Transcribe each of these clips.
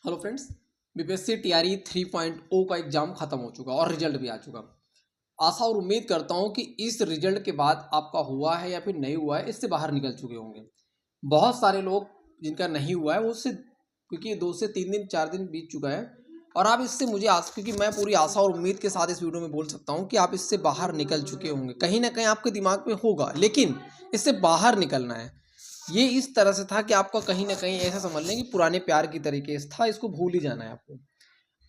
Hello friends, BPSC TRE 3.0 का exam खत्म हो चुका और रिजल्ट भी आ चुका। आशा और उम्मीद करता हूं कि इस रिजल्ट के बाद आपका हुआ है या फिर नहीं हुआ है, इससे बाहर निकल चुके होंगे। बहुत सारे लोग जिनका नहीं हुआ है वो उससे, क्योंकि 2 से 3 दिन 4 दिन बीत चुका है और आप इससे मुझे क्योंकि मैं पूरी आशा और उम्मीद के साथ इस वीडियो में बोल सकता हूँ कि आप इससे बाहर निकल चुके होंगे। कहीं ना कहीं आपके दिमाग में होगा, लेकिन इससे बाहर निकलना है। ये इस तरह से था कि आपको कहीं ना कहीं ऐसा समझ लें कि पुराने प्यार की तरीके से था, इसको भूल ही जाना है आपको।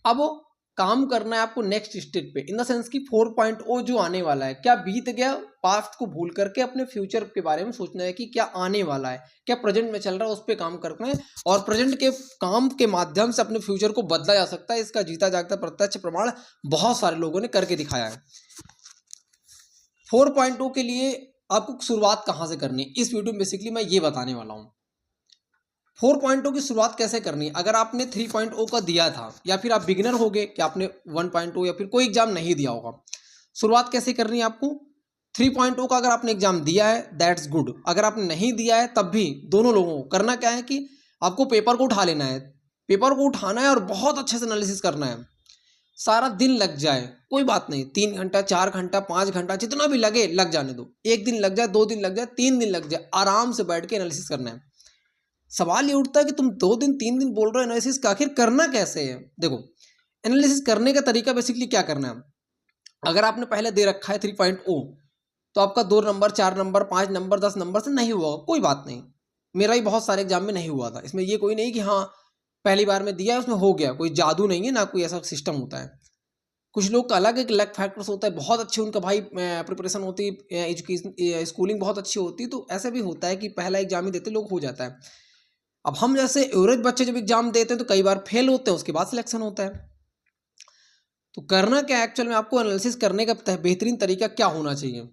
अब वो काम करना है आपको नेक्स्ट स्टेज पे, इन द सेंस कि 4.0 जो आने वाला है, क्या बीत गया पास्ट को भूल करके अपने फ्यूचर के बारे में सोचना है कि क्या आने वाला है, क्या प्रेजेंट में चल रहा है उस पर काम करना है और प्रेजेंट के काम के माध्यम से अपने फ्यूचर को बदला जा सकता है। इसका जीता जागता प्रत्यक्ष प्रमाण बहुत सारे लोगों ने करके दिखाया है। 4.0 के लिए आपको शुरुआत कहाँ से करनी है, इस वीडियो में बेसिकली मैं ये बताने वाला हूँ। 4.0 की शुरुआत कैसे करनी है। अगर आपने 3.0 का दिया था या फिर आप बिगिनर हो गए कि आपने 1.0 या फिर कोई एग्जाम नहीं दिया होगा, शुरुआत कैसे करनी है आपको। 3.0 का अगर आपने एग्जाम दिया है दैट्स गुड, अगर आपने नहीं दिया है तब भी दोनों लोगों को करना क्या है कि आपको पेपर को उठा लेना है। पेपर को उठाना है और बहुत अच्छे से एनालिसिस करना है। सारा दिन लग जाए कोई बात नहीं, 3 घंटा 4 घंटा 5 घंटा जितना भी लगे लग जाने दो। 1 दिन लग जाए, 2 दिन लग जाए, 3 दिन लग जाए, आराम से बैठ के एनालिसिस करना है। सवाल ये उठता है कि तुम 2 दिन 3 दिन बोल रहे हो एनालिसिस का, आखिर करना कैसे है। देखो, एनालिसिस करने का तरीका बेसिकली क्या करना है। अगर आपने पहले दे रखा है 3.0 तो आपका 2 नंबर 4 नंबर 5 नंबर 10 नंबर से नहीं हुआ, कोई बात नहीं। मेरा ही बहुत सारे एग्जाम में नहीं हुआ था, इसमें ये कोई नहीं कि हाँ पहली बार में दिया उसमें हो गया, कोई जादू नहीं है, ना कोई ऐसा सिस्टम होता है। कुछ लोग का अलग एक लक फैक्टर्स होता है, बहुत अच्छी उनका भाई प्रिपरेशन होती है, एजुकेशन स्कूलिंग बहुत अच्छी होती है, तो ऐसा भी होता है कि पहला एग्जाम ही देते लोग हो जाता है। अब हम जैसे एवरेज बच्चे जब एग्जाम देते हैं तो कई बार फेल होते हैं, उसके बाद सिलेक्शन होता है। तो करना क्या है एक्चुअल में, आपको एनालिसिस करने का बेहतरीन तरीका क्या होना चाहिए।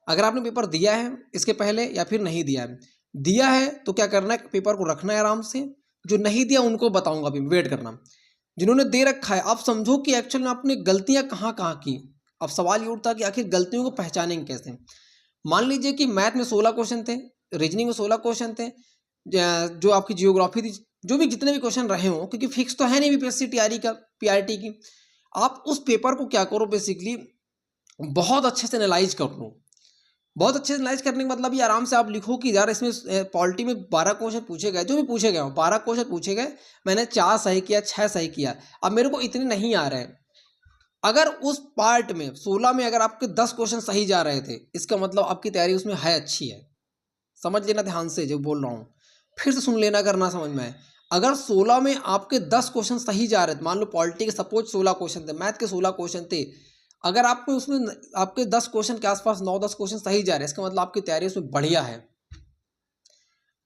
अगर आपने पेपर दिया है इसके पहले या फिर नहीं दिया है तो क्या करना है, पेपर को रखना है आराम से। जो नहीं दिया उनको बताऊंगा, अभी वेट करना। जिन्होंने दे रखा है आप समझो कि एक्चुअल में आपने गलतियां कहाँ कहाँ की। अब सवाल ये उठता है कि आखिर गलतियों को पहचानेंगे कैसे। मान लीजिए कि मैथ में 16 क्वेश्चन थे, रीजनिंग में 16 क्वेश्चन थे, जो आपकी जियोग्राफी थी, जो भी जितने भी क्वेश्चन रहे हों, क्योंकि फिक्स तो है नहीं बीपीएससी टीआरई का पीआरटी की। आप उस पेपर को क्या करो, बेसिकली बहुत अच्छे से एनालाइज कर लो। बहुत अच्छे से एनालाइज करने का मतलब ये आराम से आप लिखो कि यार इसमें पॉलिटी में 12 क्वेश्चन पूछे गए, जो भी पूछे गए हो 12 क्वेश्चन पूछे गए, मैंने 4 सही किया 6 सही किया, अब मेरे को इतने नहीं आ रहे हैं। अगर उस पार्ट में 16 में अगर आपके 10 क्वेश्चन सही जा रहे थे, इसका मतलब आपकी तैयारी उसमें है अच्छी है। समझ लेना ध्यान से जो बोल रहा हूँ, फिर से सुन लेना अगर ना समझ में आए। अगर 16 में आपके 10 क्वेश्चन सही जा रहे थे, मान लो पॉलिटी के सपोज 16 क्वेश्चन थे, मैथ के 16 क्वेश्चन थे, अगर आपको उसमें आपके 10 क्वेश्चन के आसपास 9-10 क्वेश्चन सही जा रहे हैं, इसका मतलब आपकी तैयारी उसमें बढ़िया है।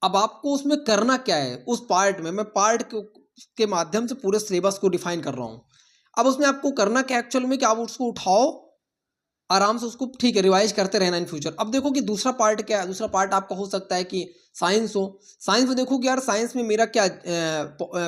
अब आपको उसमें करना क्या है, उस पार्ट में मैं पार्ट के माध्यम से पूरे सिलेबस को डिफाइन कर रहा हूँ। अब उसमें आपको करना क्या एक्चुअल में कि आप उसको उठाओ आराम से, उसको ठीक है रिवाइज करते रहना इन फ्यूचर। अब देखो कि दूसरा पार्ट क्या है। दूसरा पार्ट आपका हो सकता है कि साइंस हो। साइंस में देखो कि यार साइंस में मेरा क्या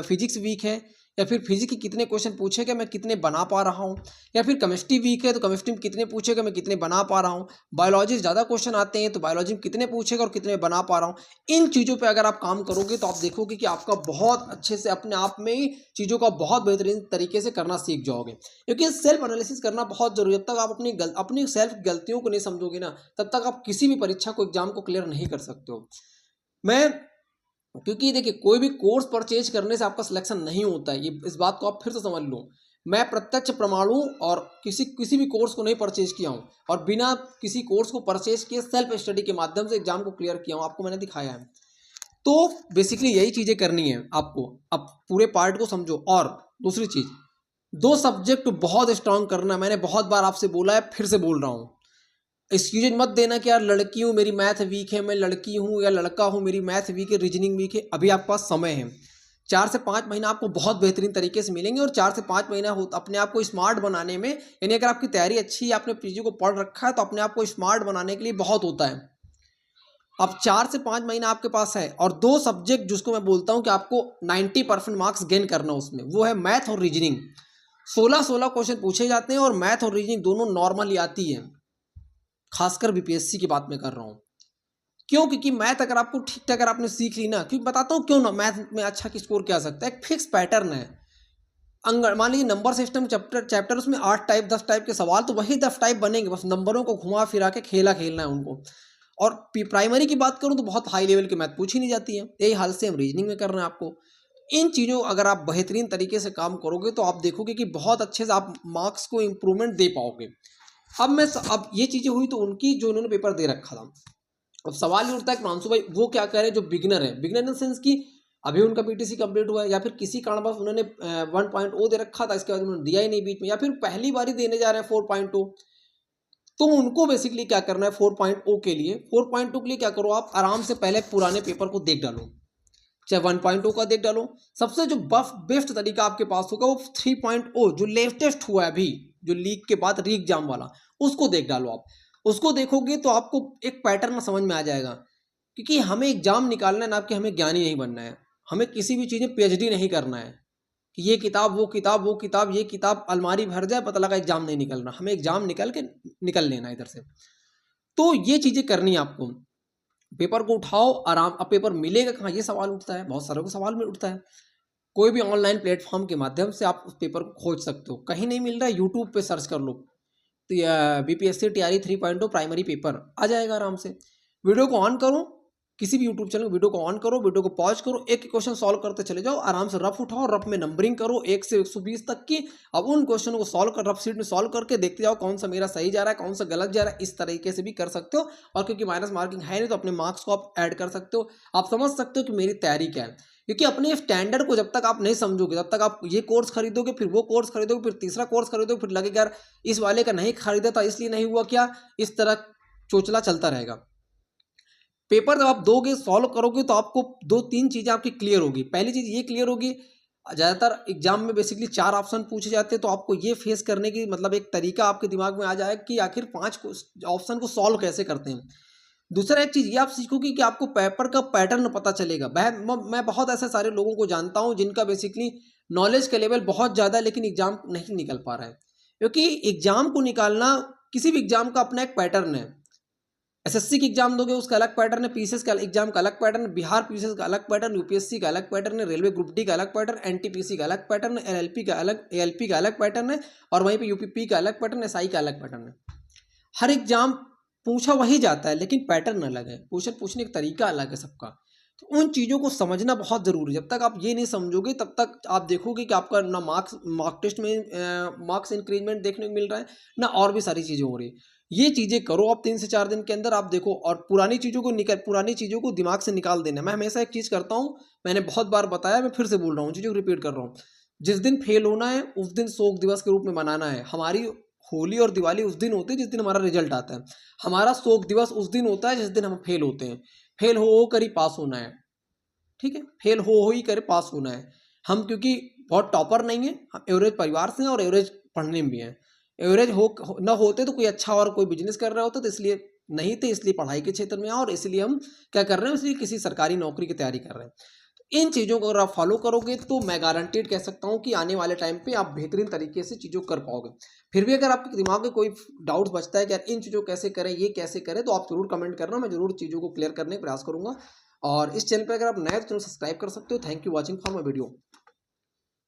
फिजिक्स वीक है, या फिर फिजिक्स के कितने क्वेश्चन पूछेगा मैं कितने बना पा रहा हूँ, या फिर केमिस्ट्री वीक है तो केमिस्ट्री में कितने पूछेगा मैं कितने बना पा रहा हूँ। बायोलॉजी ज़्यादा क्वेश्चन आते हैं तो बायोलॉजी में कितने पूछेगा और कितने बना पा रहा हूँ। इन चीज़ों पर अगर आप काम करोगे तो आप देखोगे कि आपका बहुत अच्छे से अपने आप में ही चीज़ों का बहुत बेहतरीन तरीके से करना सीख जाओगे। क्योंकि सेल्फ एनालिसिस करना बहुत जरूरी है। जब तक आप अपनी सेल्फ गलतियों को नहीं समझोगे ना, तब तक आप किसी भी परीक्षा को एग्जाम को क्लियर नहीं कर सकते हो। क्योंकि देखिए कोई भी कोर्स परचेज करने से आपका सिलेक्शन नहीं होता है, ये इस बात को आप फिर से समझ लो। मैं प्रत्यक्ष प्रमाण हूं और किसी भी कोर्स को नहीं परचेज किया हूं, और बिना किसी कोर्स को परचेज किए सेल्फ स्टडी के माध्यम से एग्जाम को क्लियर किया हूं, आपको मैंने दिखाया है। तो बेसिकली यही चीजें करनी है आपको। अब पूरे पार्ट को समझो। और दूसरी चीज, 2 सब्जेक्ट बहुत स्ट्रांग करना। मैंने बहुत बार आपसे बोला है, फिर से बोल रहा हूँ। एक्सक्यूज मत देना कि यार लड़की हूँ मेरी मैथ वीक है, मैं लड़की हूँ या लड़का हूँ मेरी मैथ वीक है, रीजनिंग वीक है। अभी आपके पास समय है। 4 से 5 महीना आपको बहुत बेहतरीन तरीके से मिलेंगे, और 4 से 5 महीना अपने आप को स्मार्ट बनाने में, यानी अगर आपकी तैयारी अच्छी है, आपने चीज़ों को पढ़ रखा है, तो अपने आप को स्मार्ट बनाने के लिए बहुत होता है। अब 4 से 5 महीना आपके पास है, और 2 सब्जेक्ट जिसको मैं बोलता हूँ कि आपको 90% मार्क्स गेन करना उसमें, वो है मैथ और रीजनिंग। 16 क्वेश्चन पूछे जाते हैं और मैथ और रीजनिंग दोनों नॉर्मली आती है। खासकर बीपीएससी की बात मैं कर रहा हूँ। क्यों? क्योंकि मैथ अगर आपको ठीक ठाक अगर आपने सीख ली ना, क्योंकि बताता हूँ क्यों ना मैथ में अच्छा स्कोर किया जा सकता है। एक फिक्स पैटर्न है। मान लीजिए नंबर सिस्टम चैप्टर उसमें 8 टाइप 10 टाइप के सवाल, तो वही 10 टाइप बनेंगे, बस नंबरों को घुमा फिरा के खेलना है उनको। और प्राइमरी की बात करूँ तो बहुत हाई लेवल की मैथ पूछी नहीं जाती है। यही हाल से हम रीजनिंग में कर रहे हैं आपको। इन चीज़ों अगर आप बेहतरीन तरीके से काम करोगे तो आप देखोगे कि बहुत अच्छे से आप मार्क्स को इम्प्रूवमेंट दे पाओगे। अब ये चीज़ें हुई तो उनकी जो उन्होंने पेपर दे रखा था। अब सवाल ये उठता है कि मानसू भाई वो क्या कह रहे हैं जो बिगिनर है, बिगिनर इन द सेंस कि अभी उनका पीटीसी कंप्लीट हुआ है, या फिर किसी कारणवश उन्होंने 1.0 दे रखा था, इसके बाद उन्होंने दिया ही नहीं बीच में, या फिर पहली बार ही देने जा रहे हैं 4.0, तो उनको बेसिकली क्या करना है 4.0 के लिए। 4.0 के लिए क्या करो, आप आराम से पहले पुराने पेपर को देख डालो, चाहे 1.0 का देख डालो। सबसे जो बेस्ट तरीका आपके पास होगा वो 3.0 जो लेटेस्ट हुआ है अभी, जो लीक के बाद री एग्जाम वाला, उसको देख डालो। आप उसको देखोगे तो आपको एक पैटर्न समझ में आ जाएगा, क्योंकि हमें एग्जाम निकालना है ना, कि हमें ज्ञानी नहीं बनना है, हमें किसी भी चीज़ में पीएचडी नहीं करना है कि ये किताब वो किताब वो किताब ये किताब अलमारी भर जाए पता लगा एग्जाम नहीं निकलना। हमें एग्जाम निकल लेना इधर से। तो ये चीज़ें करनी है आपको। पेपर को उठाओ आराम। अब पेपर मिलेगा कहाँ, ये सवाल उठता है, बहुत सारे को सवाल में उठता है। कोई भी ऑनलाइन प्लेटफॉर्म के माध्यम से आप उस पेपर को खोज सकते हो। कहीं नहीं मिल रहा है, यूट्यूब पे सर्च कर लो, तो बीपीएससी टीआरई 3.0 प्राइमरी पेपर आ जाएगा आराम से। वीडियो को ऑन करो, किसी भी यूट्यूब चैनल वीडियो को ऑन करो, वीडियो को पॉज करो, एक क्वेश्चन सॉल्व करते चले जाओ, आराम से रफ उठाओ, रफ में नंबरिंग करो 1 से 120 तक की। अब उन क्वेश्चन को सॉल्व कर रफ सीट में सॉल्व करके देखते जाओ कौन सा मेरा सही जा रहा है, कौन सा गलत जा रहा है। इस तरीके से भी कर सकते हो। और क्योंकि माइनस मार्किंग है नहीं तो अपने मार्क्स को आप ऐड कर सकते हो। आप समझ सकते हो कि मेरी तैयारी क्या है, क्योंकि अपने स्टैंडर्ड को जब तक आप नहीं समझोगे तब तक आप ये कोर्स खरीदोगे, फिर वो कोर्स खरीदोगे, फिर तीसरा कोर्स खरीदोगे, फिर लगेगा यार इस वाले का नहीं खरीदा था इसलिए नहीं हुआ क्या, इस तरह चोचला चलता रहेगा। पेपर जब आप दोगे सॉल्व करोगे तो आपको 2-3 चीज़ें आपकी क्लियर होगी। पहली चीज़ ये क्लियर होगी, ज़्यादातर एग्जाम में बेसिकली 4 ऑप्शन पूछे जाते हैं, तो आपको ये फेस करने की मतलब एक तरीका आपके दिमाग में आ जाएगा कि आखिर 5 ऑप्शन को सॉल्व कैसे करते हैं। दूसरा एक चीज़ ये आप सीखोगे कि आपको पेपर का पैटर्न पता चलेगा। मैं बहुत ऐसे सारे लोगों को जानता हूँ जिनका बेसिकली नॉलेज का लेवल बहुत ज़्यादा है, लेकिन एग्जाम नहीं निकल पा रहा है, क्योंकि एग्जाम को निकालना, किसी भी एग्जाम का अपना एक पैटर्न है। एसएससी की एग्जाम दोगे उसका अलग पैटर्न है, पीसीएस का एग्जाम का अलग पैटर्न, बिहार पीसीएस का अलग पैटर्न, यूपीएससी का अलग पैटर्न है, रेलवे ग्रुप डी का अलग पैटर्न, एनटीपीसी का अलग पैटर्न है, एलएलपी का अलग पैटर्न है, और वहीं पे यूपीपी का अलग पैटर्न, एसआई का अलग पैटर्न है। हर एग्जाम पूछा वही जाता है, लेकिन पैटर्न अलग है, पूछने का तरीका अलग है सबका। तो उन चीज़ों को समझना बहुत ज़रूरी है। जब तक आप ये नहीं समझोगे तब तक आप देखोगे कि आपका ना मार्क टेस्ट में मार्क्स इंक्रीजमेंट देखने को मिल रहा है, ना और भी सारी चीज़ें हो रही है। ये चीज़ें करो आप 3 से 4 दिन के अंदर, आप देखो। और पुरानी चीज़ों को दिमाग से निकाल देना। मैं हमेशा एक चीज़ करता हूँ, मैंने बहुत बार बताया, मैं फिर से बोल रहा हूँ, चीज़ों को रिपीट कर रहा हूँ। जिस दिन फेल होना है उस दिन शोक दिवस के रूप में मनाना है। हमारी होली और दिवाली उस दिन होती है जिस दिन हमारा रिजल्ट आता है। हमारा शोक दिवस उस दिन होता है जिस दिन हम फेल होते हैं। फेल हो कर ही पास होना है, ठीक है, फेल हो ही कर पास होना है। हम क्योंकि बहुत टॉपर नहीं है, हम एवरेज परिवार से हैं और एवरेज पढ़ने में भी हैं। एवरेज न होते तो कोई अच्छा और कोई बिजनेस कर रहे होते, तो इसलिए नहीं थे, इसलिए पढ़ाई के क्षेत्र में आए, और इसलिए हम क्या कर रहे हैं, इसलिए किसी सरकारी नौकरी की तैयारी कर रहे हैं। तो इन चीज़ों को अगर आप फॉलो करोगे तो मैं गारंटीड कह सकता हूँ कि आने वाले टाइम पे आप बेहतरीन तरीके से चीज़ों कर पाओगे। फिर भी अगर आपके दिमाग में कोई डाउट्स बचता है कि यार इन चीज़ों को कैसे करें, ये कैसे करें, तो आप जरूर कमेंट करना, मैं जरूर चीज़ों को क्लियर करने का प्रयास करूंगा। और इस चैनल पर अगर आप नए तो चैनल सब्सक्राइब कर सकते हो। Thank you watching for my video.